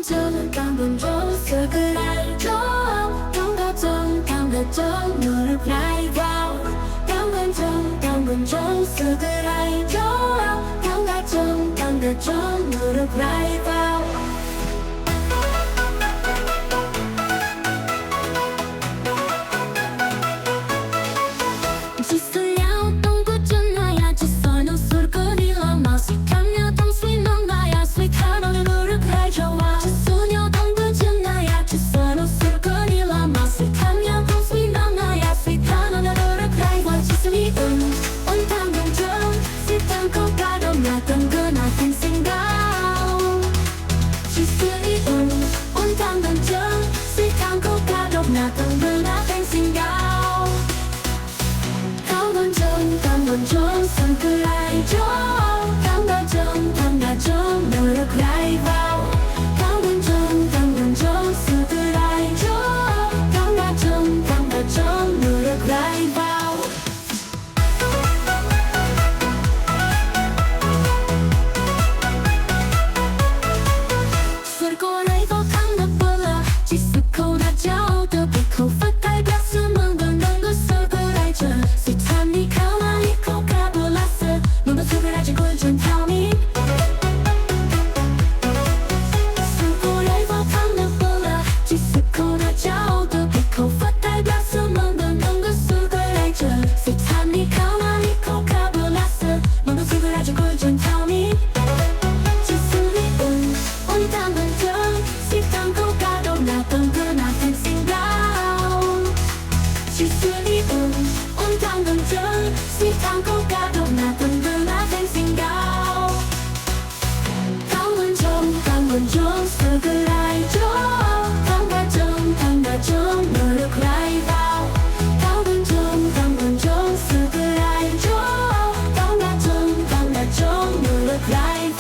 강원정 색을 알죠. 강가정 노력 라이브 강원정 색을 알죠. 강가정 노력 라이브 강원정 색을 알죠. 강가정 노력 라이브 강원정 색을 알죠. 강가정 노력 라이브 강원정 색을 알죠. 강가정 노력 라이브 강원정 색을 알죠. 강가정 노력 라이브